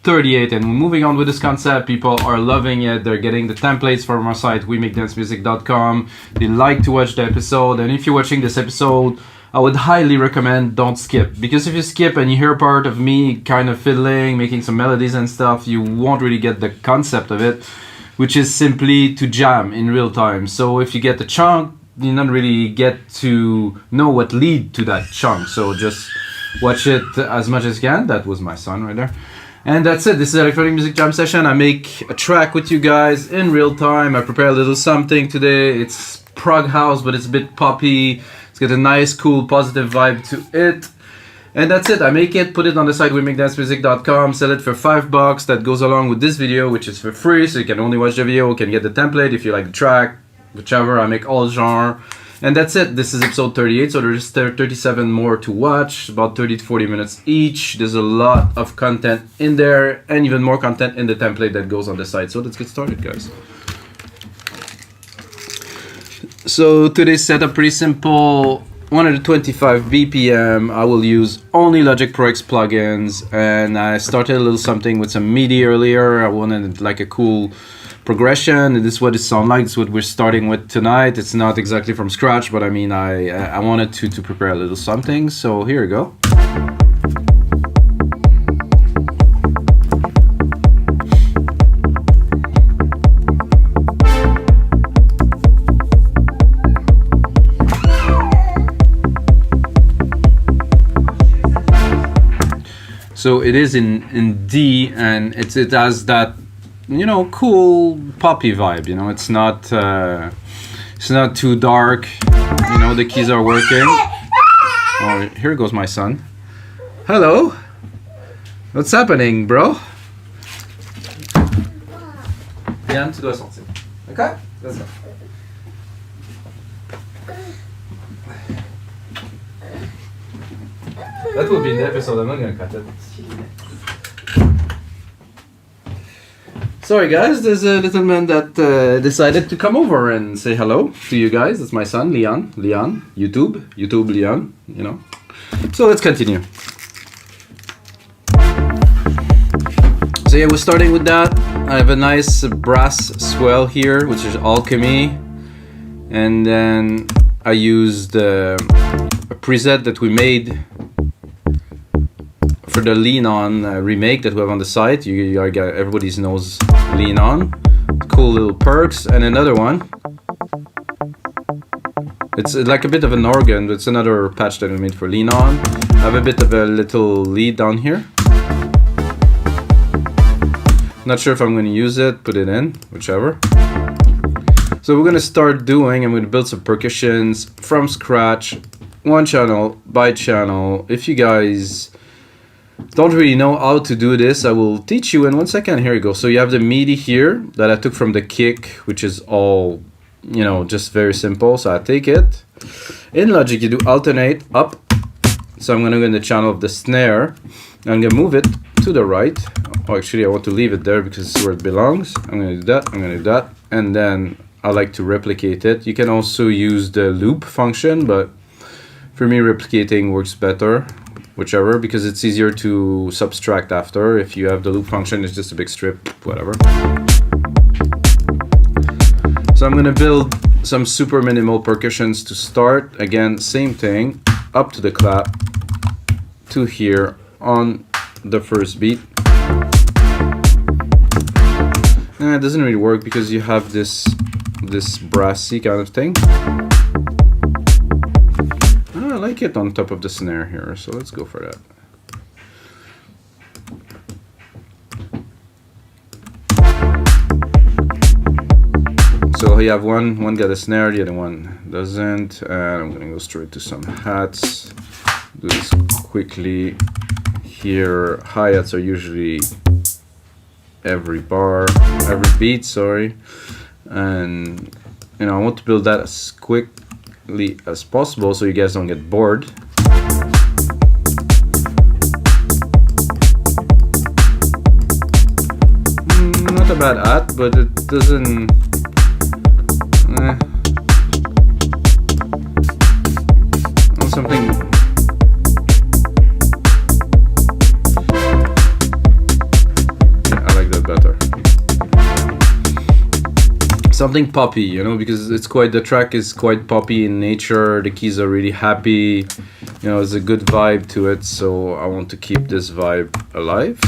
38, and moving on with this concept. People are loving it. They're getting the templates from our site weMakeDanceMusic.com. They like to watch the episode, and if you're watching this episode, I would highly recommend don't skip, because if you skip and you hear part of me kind of fiddling, making some melodies and stuff, you won't really get the concept of it, which is simply to jam in real time. So if you get the chunk, you don't really get to know what lead to that chunk. So just watch it as much as you can. That was my son right there. And that's it. This is Electronic Music Jam Session. I make a track with you guys in real time. I prepare a little something today. It's prog house, but it's a bit poppy. It's got a nice, cool, positive vibe to it. And that's it. I make it, put it on the site weMakeDanceMusic.com, sell it for $5. That goes along with this video, which is for free. So you can only watch the video, you can get the template if you like the track, whichever. I make all genre. And that's it. This is episode 38, so there's 37 more to watch, about 30 to 40 minutes each. There's a lot of content in there, and even more content in the template that goes on the site. So let's get started, guys. So today's setup pretty simple. 125 BPM. I will use only Logic Pro X plugins, and I started a little something with some MIDI earlier. I wanted like a cool progression, and this is what it sounds like. This is what we're starting with tonight. It's not exactly from scratch, but I mean, I wanted to prepare a little something. So here we go. So it is in D, and it has that, you know, cool poppy vibe. You know, it's not too dark. You know, the keys are working. Oh, here goes my son. Hello. What's happening, bro? Yann, tu dois sortir. Okay? Let's go. That will be in the episode. I'm not gonna cut it. Sorry guys, there's a little man that decided to come over and say hello to you guys. It's my son, Leon, YouTube Leon, you know. So let's continue. So yeah, we're starting with that. I have a nice brass swell here, which is Alchemy. And then I used a preset that we made for the Lean On remake that we have on the site. Everybody knows Lean On. Cool little perks. And another one. It's like a bit of an organ. It's another patch that we made for Lean On. I have a bit of a little lead down here. Not sure if I'm going to use it. Put it in, whichever. So we're going to start doing, I'm going to build some percussions from scratch. One channel by channel. If you guys don't really know how to do this, I will teach you in 1 second. Here you go. So you have the MIDI here that I took from the kick, which is all, you know, just very simple. So I take it. In Logic, you do alternate up. So I'm going to go in the channel of the snare. I'm going to move it to the right. Oh, actually, I want to leave it there because it's where it belongs. I'm going to do that. I'm going to do that. And then I like to replicate it. You can also use the loop function, but for me, replicating works better. Whichever, because it's easier to subtract after. If you have the loop function, it's just a big strip, whatever. So I'm gonna build some super minimal percussions to start. Again, same thing, up to the clap, to here on the first beat. And it doesn't really work because you have this brassy kind of thing. I like it on top of the snare here, so let's go for that. So you have one got a snare, the other one doesn't, and I'm gonna go straight to some hats. Do this quickly. Here, hi-hats are usually every beat, sorry. And you know, I want to build that as quickly as possible so you guys don't get bored. Not a bad at, but it doesn't something better. Something poppy, you know, because it's quite, the track is quite poppy in nature. The keys are really happy, you know, there's a good vibe to it, so I want to keep this vibe alive.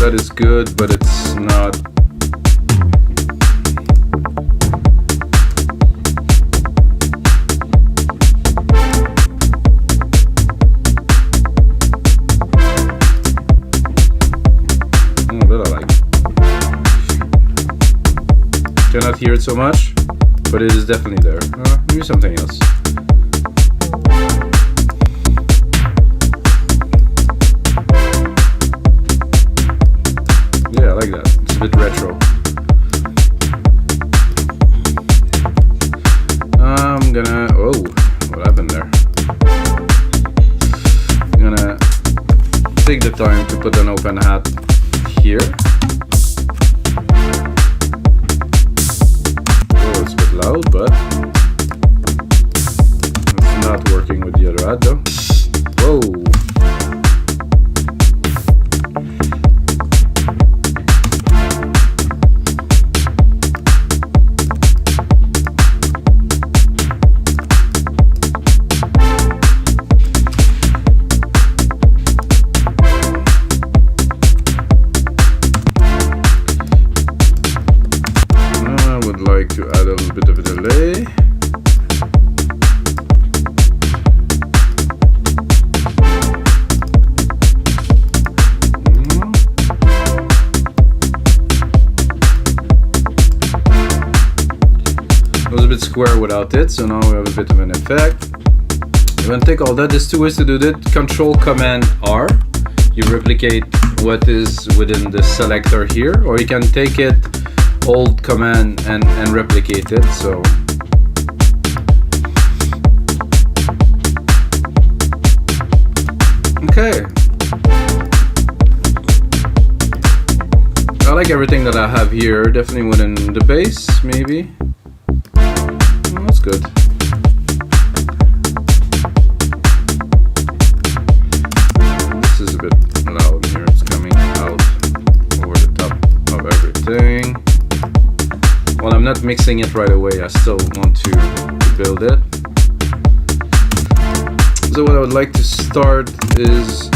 That is good, but it's not. Cannot hear it so much, but it is definitely there. Maybe something else. Yeah, I like that. It's a bit retro. I'm gonna. Oh, what happened there? I'm gonna take the time to put an open hat here. Loud, but it's not working with the other hat though. Whoa. To add a little bit of a delay. It was a bit square without it, so now we have a bit of an effect. You're gonna take all that. There's two ways to do that. Control Command R. You replicate what is within the selector here, or you can take it, hold Command and replicate it. So okay, I like everything that I have here. Definitely within the bass, maybe. Oh, that's good. This is a bit loud here. It's coming out over the top of everything. Well, I'm not mixing it right away. I still want to build it. So what I would like to start is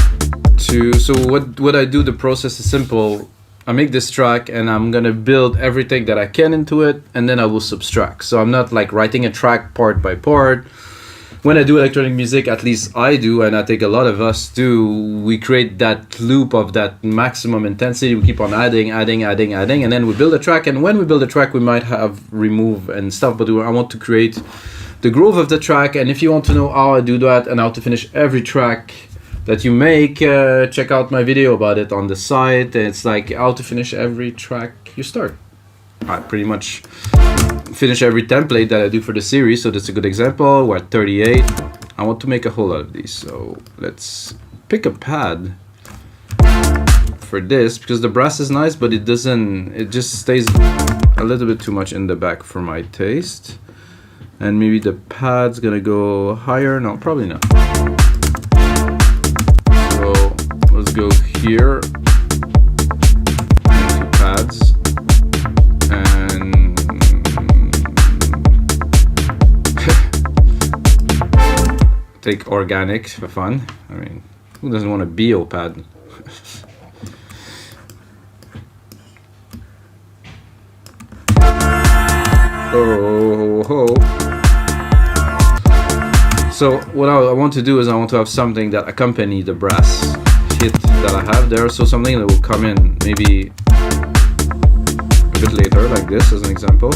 to, so what I do, the process is simple. I make this track and I'm gonna build everything that I can into it, and then I will subtract. So I'm not like writing a track part by part. When I do electronic music, at least I do, and I think a lot of us do, we create that loop of that maximum intensity. We keep on adding, and then we build a track. And when we build a track, we might have remove and stuff, but I want to create the groove of the track. And if you want to know how I do that and how to finish every track that you make, check out my video about it on the site. It's like how to finish every track you start. I pretty much finish every template that I do for the series, so that's a good example. We're at 38. I want to make a whole lot of these, so let's pick a pad for this, because the brass is nice, but it doesn't, it just stays a little bit too much in the back for my taste. And maybe the pad's gonna go higher. No, probably not. So let's go here, two pads, and take organic for fun. I mean, who doesn't want a BO pad? Oh, ho. So what I want to do is I want to have something that accompany the brass hit that I have there. So something that will come in maybe a bit later, like this as an example.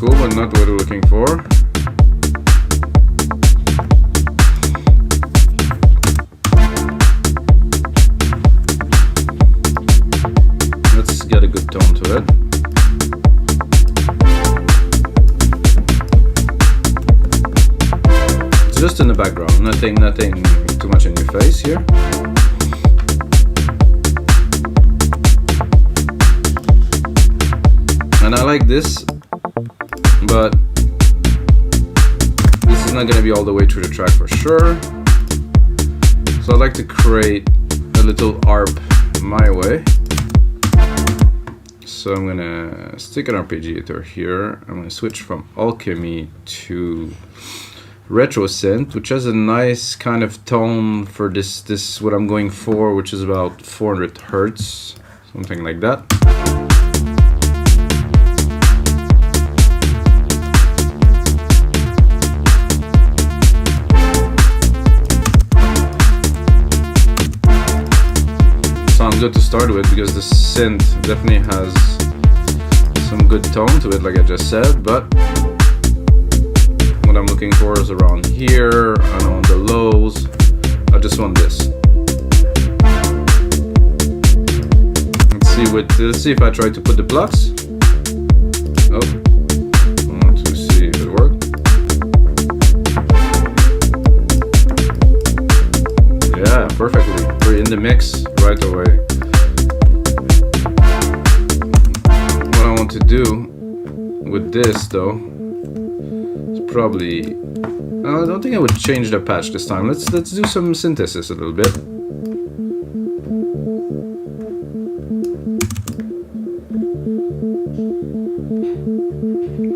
cool, but not what we're looking for. Let's get a good tone to it. It's just in the background, nothing too much in your face here. And I like this, but this is not going to be all the way through the track for sure. So I'd like to create a little arp my way. So I'm going to stick an arpeggiator here. I'm going to switch from Alchemy to Retro Synth, which has a nice kind of tone for this what I'm going for, which is about 400 Hertz, something like that. Sounds good to start with because the synth definitely has some good tone to it, like I just said, but what I'm looking for is around here and on the lows. I just want this. Let's see if I try to put the plucks. Oh, I want to see if it worked. Yeah, perfectly. We're in the mix right away. What I want to do with this though is probably, I don't think I would change the patch this time. Let's do some synthesis a little bit.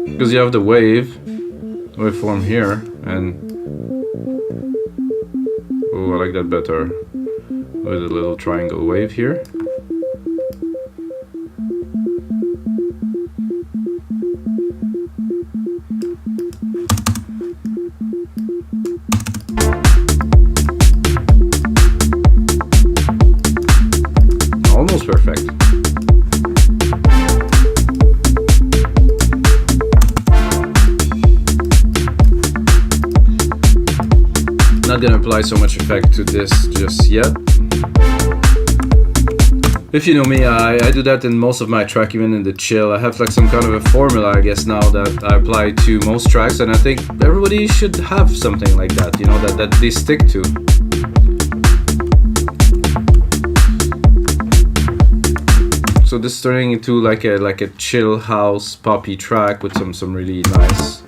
Because you have the waveform here, and oh, I like that better with a little triangle wave here. Almost perfect. Not gonna apply so much effect to this just yet. If you know me, I do that in most of my track, even in the chill. I have like some kind of a formula, I guess, now that I apply to most tracks, and I think everybody should have something like that, you know, that they stick to. So this is turning into like a chill house poppy track with some really nice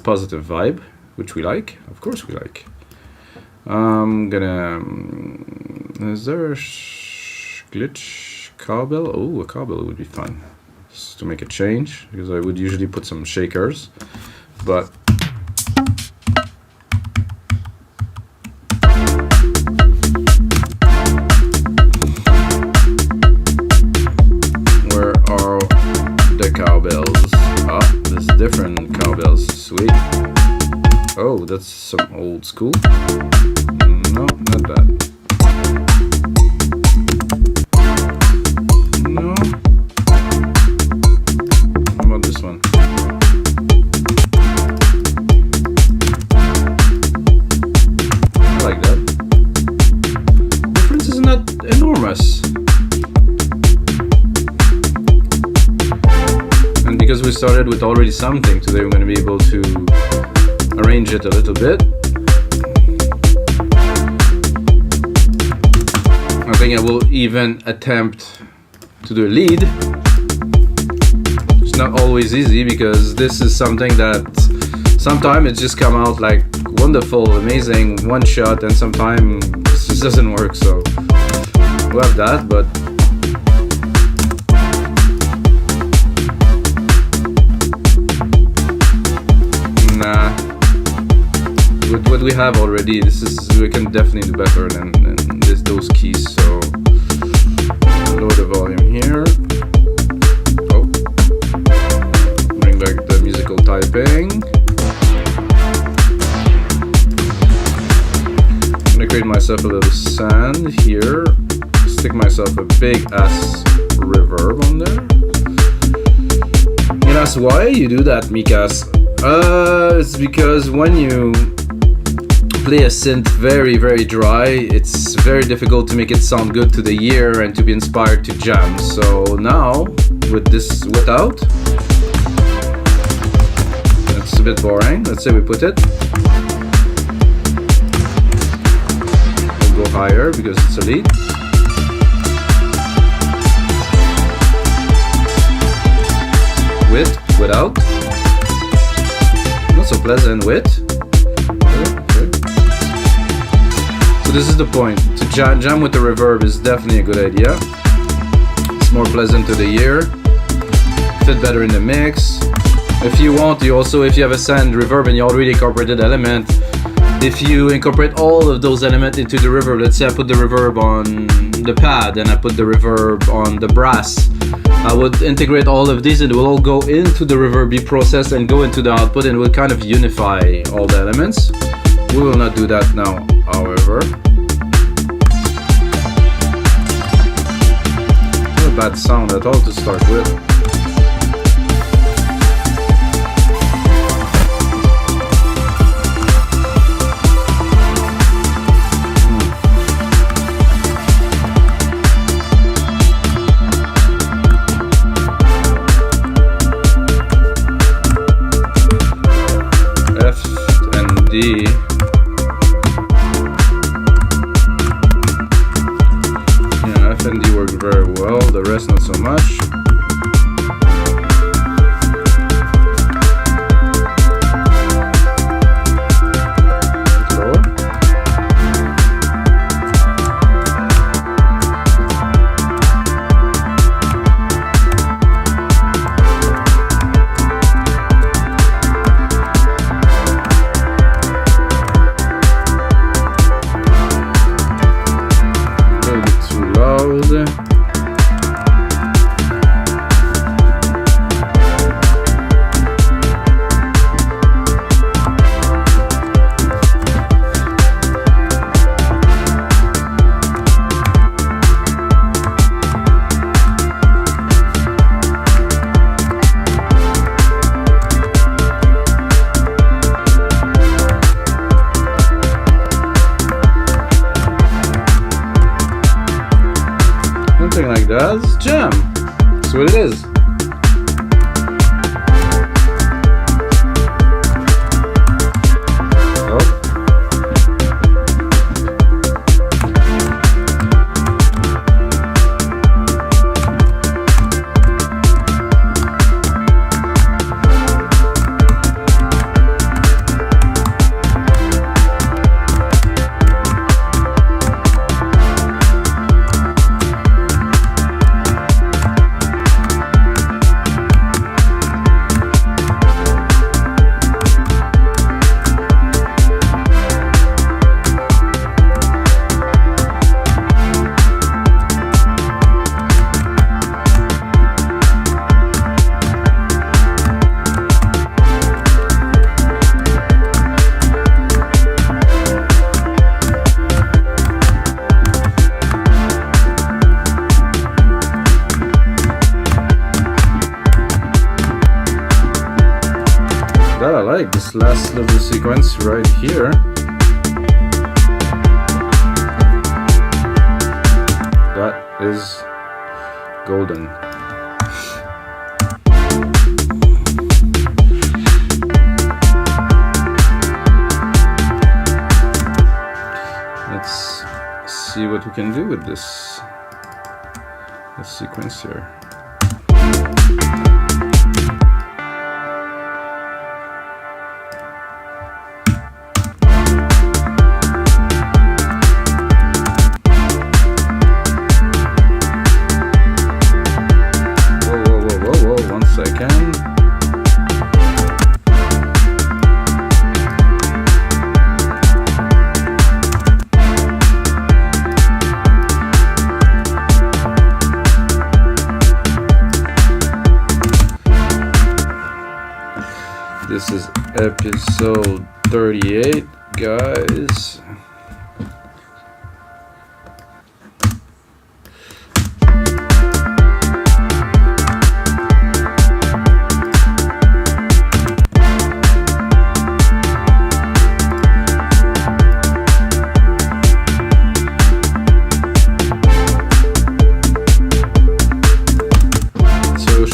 positive vibe, which we like, of course we like. I'm gonna, is there a glitch cowbell? Oh, a cowbell would be fun, just to make a change, because I would usually put some shakers, but where are the cowbells? Ah, there's different cowbells, sweet. Oh, that's some old school. No, not that. No. How about this one? I like that. Difference is not enormous. And because we started with already something, today we're going to be able to arrange it a little bit. I think I will even attempt to do a lead. It's not always easy because this is something that sometimes it just come out like wonderful, amazing, one shot, and sometimes it just doesn't work. So we'll have that, but nah. With what we have already, we can definitely do better than those keys. So lower the volume here. Oh, bring back the musical typing. I'm gonna create myself a little sand here. Stick myself a big ass reverb on there. You ask why you do that, Mikas. It's because when you play a synth very, very dry, it's very difficult to make it sound good to the ear and to be inspired to jam. So now, with this without, it's a bit boring. Let's say we put it. We'll go higher because it's a lead. With, without. Not so pleasant with. Okay. So this is the point. To jam with the reverb is definitely a good idea. It's more pleasant to the ear. Fit better in the mix. If you want, you also, if you have a sand reverb and you already incorporated element, if you incorporate all of those elements into the reverb, let's say I put the reverb on the pad and I put the reverb on the brass, I would integrate all of these and it will all go into the reverb, be processed and go into the output, and will kind of unify all the elements. We will not do that now, however. Not a bad sound at all to start with. D. Yeah, F and D work very well, the rest not so much. Like that, it's jam. That's what it is. That I like, this last little sequence right here. That is golden. Let's see what we can do with this sequence here. This is episode 38, guys.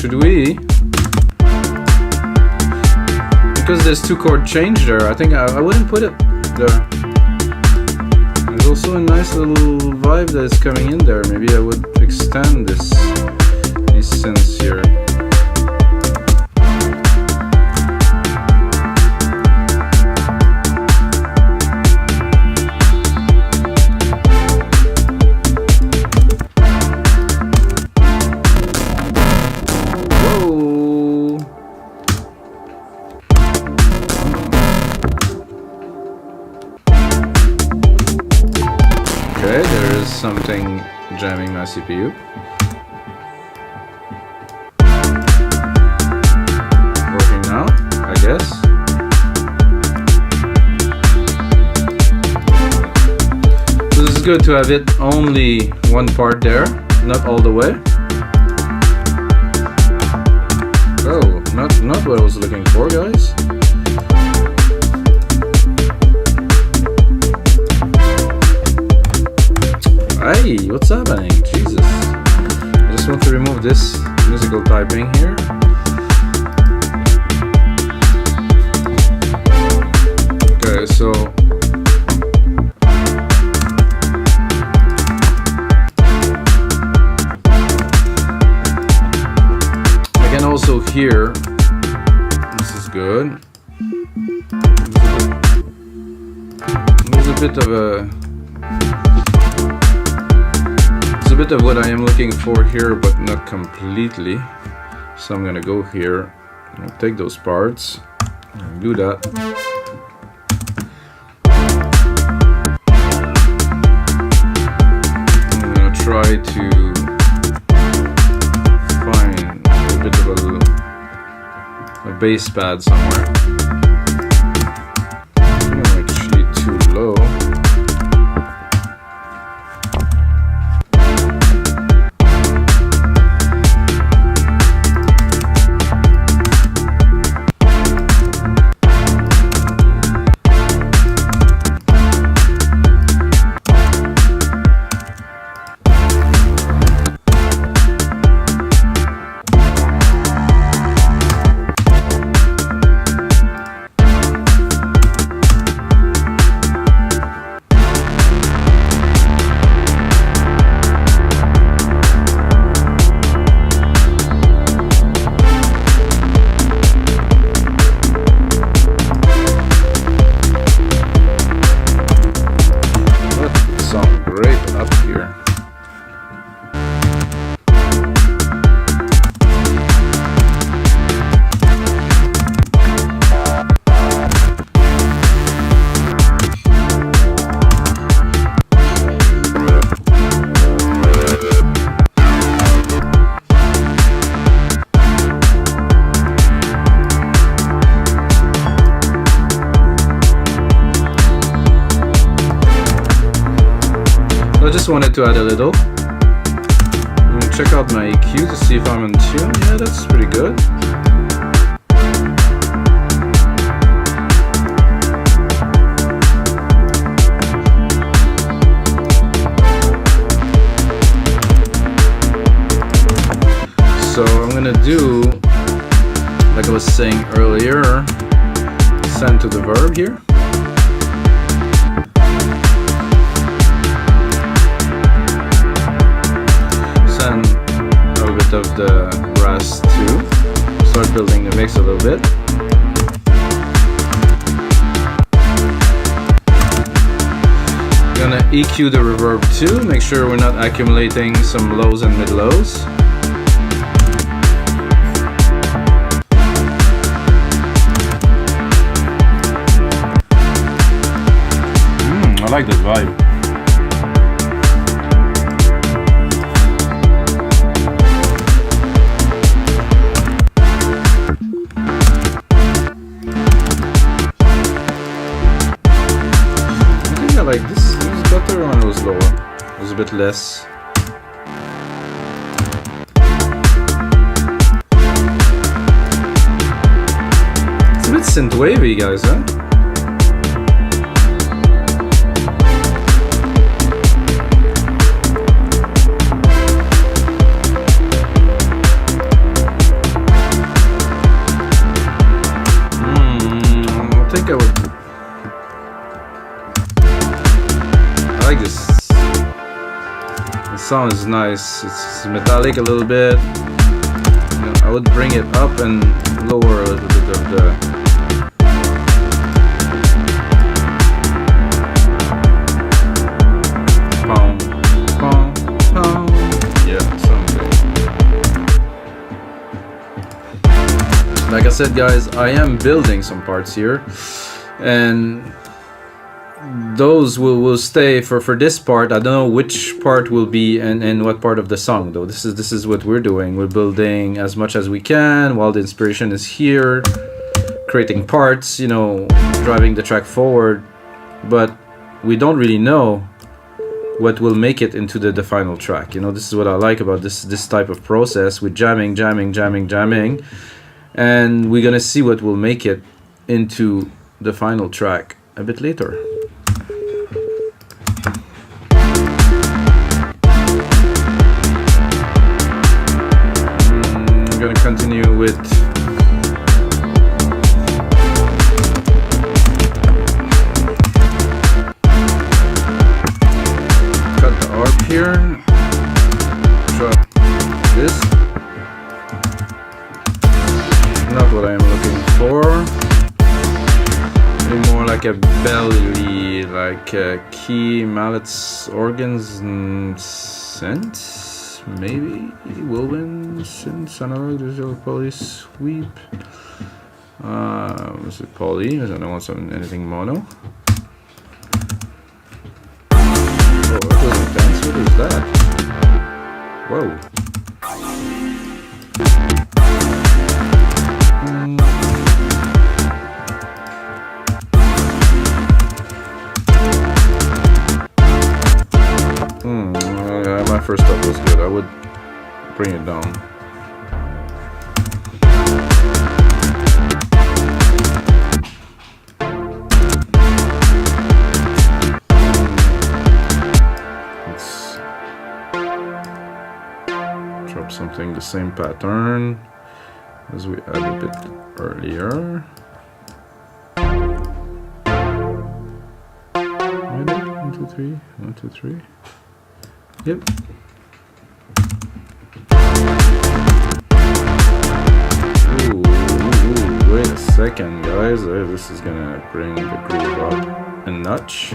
should we? Because there's 2 chord change there, I think I wouldn't put it there. There's also a nice little vibe that is coming in there. Maybe I would extend these synths here. Something jamming my CPU. Working now, I guess. This is good to have it only one part there, not all the way. Oh, not what I was looking for, guys. Hey, what's happening? Jesus. I just want to remove this musical typing here. Okay, so I can also hear, this is good. There's a bit of a bit of what I am looking for here, but not completely. So I'm gonna go here and take those parts and do that. I'm gonna try to find a bit of a bass pad somewhere. I'm actually too low. I just wanted to add a little. I'm gonna check out my EQ to see if I'm in tune. Yeah, that's pretty good. So I'm gonna do, like I was saying earlier, send to the verb here. Of the brass too. Start building the mix a little bit. Gonna EQ the reverb too, make sure we're not accumulating some lows and mid lows. I like that vibe. Like this was better when it was lower. It was a bit less. It's a bit synthwavy, guys, huh? The sound is nice. It's metallic a little bit. I would bring it up and lower a little bit of the pound, pound, pound. Yeah, something. Like I said, guys, I am building some parts here, and those will stay for this part. I don't know which part will be and what part of the song though. This is what we're doing. We're building as much as we can while the inspiration is here, creating parts, you know, driving the track forward, but we don't really know what will make it into the final track. You know, this is what I like about this type of process with jamming, and we're gonna see what will make it into the final track a bit later. I'm gonna continue with cut the arp here, drop this. Not what I am looking for. Maybe more like a belly, like key, mallets, organs, and synths. Maybe woven synths, analog, digital, poly, sweep. Was it poly? I don't want some anything mono. Oh, that was intense. What is that? Whoa. My first stuff was good. I would bring it down. Let's drop something the same pattern as we had a bit earlier. 1, 2, 3. 1, 2, 3. Yep. Ooh, wait a second, guys. This is gonna bring the groove up a notch.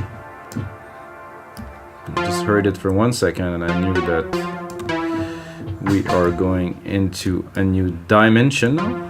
Just heard it for 1 second and I knew that we are going into a new dimension now.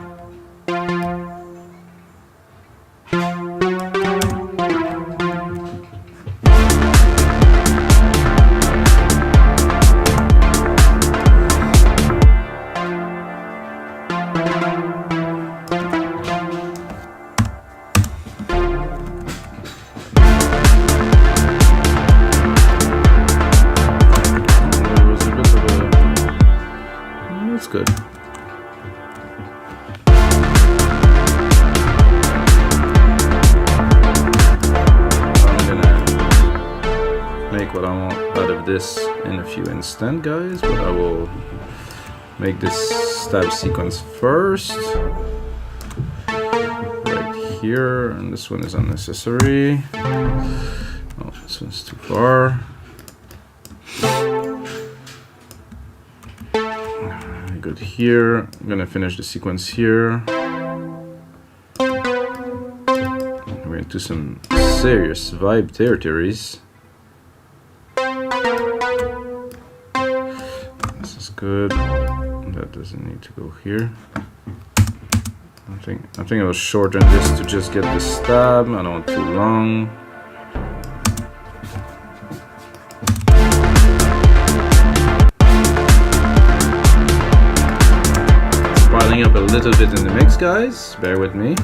Good. I'm gonna make what I want out of this in a few instants, guys, but I will make this stab sequence first right here, and this one is unnecessary. Oh, this one's too far. Good here. I'm gonna finish the sequence here. We're into some serious vibe territories. This is good. That doesn't need to go here. I think I'll shorten this to just get the stab. I don't want too long. Up a little bit in the mix, guys. Bear with me.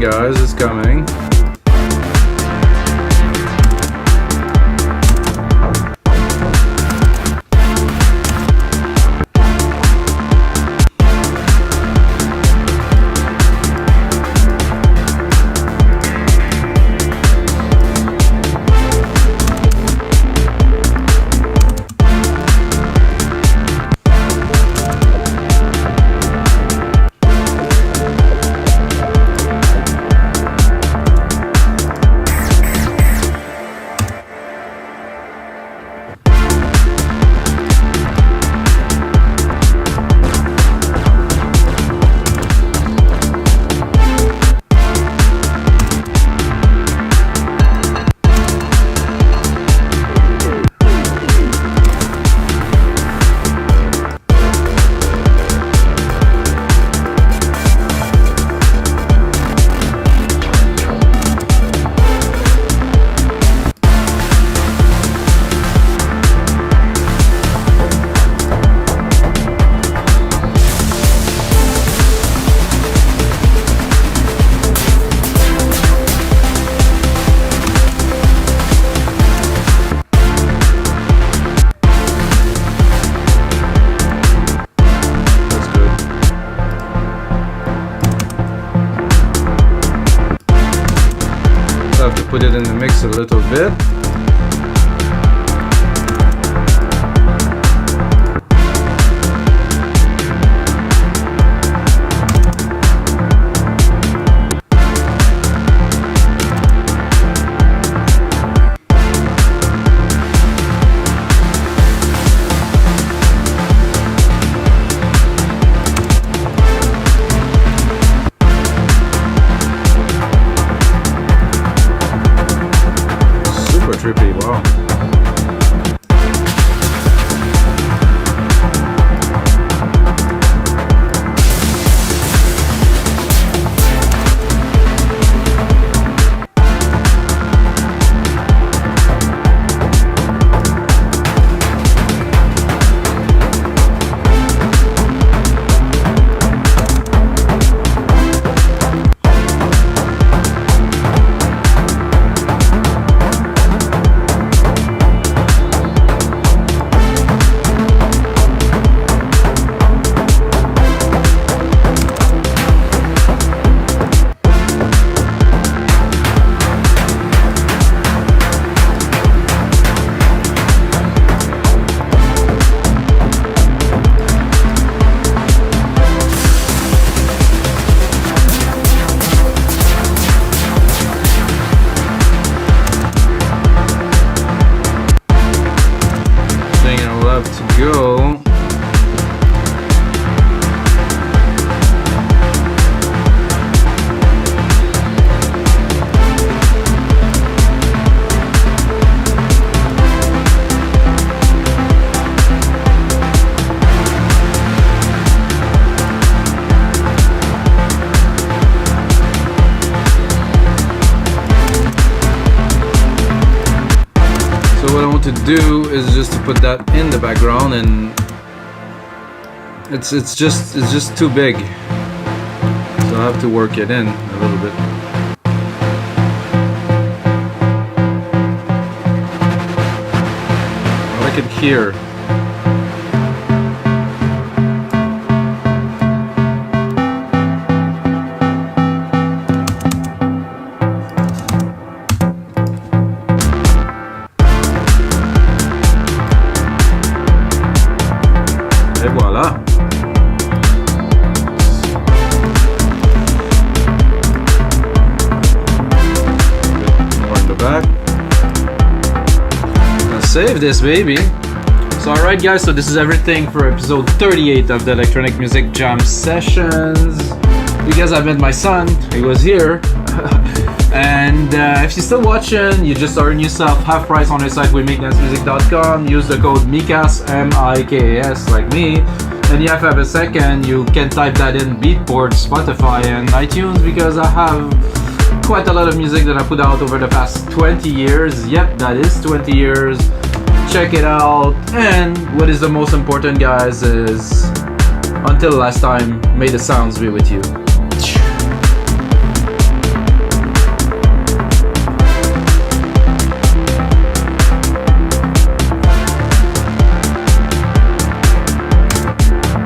guys, it's coming. Put it in the mix a little bit. Trippy, wow. To go. So what I want to do is just to put that in the background, and it's just too big, so I have to work it in a little bit. I like it here. Et voilà. More in the back. Now save this baby. So alright guys, so this is everything for episode 38 of the Electronic Music Jam Sessions. You guys have met my son, he was here. And if you're still watching, you just earn yourself half price on our site with MikasMusic.com. Use the code Mikas, M-I-K-A-S, like me. And if you have a second, you can type that in Beatport, Spotify, and iTunes, because I have quite a lot of music that I put out over the past 20 years. Yep, that is 20 years. Check it out. And what is the most important, guys, is until last time, may the sounds be with you.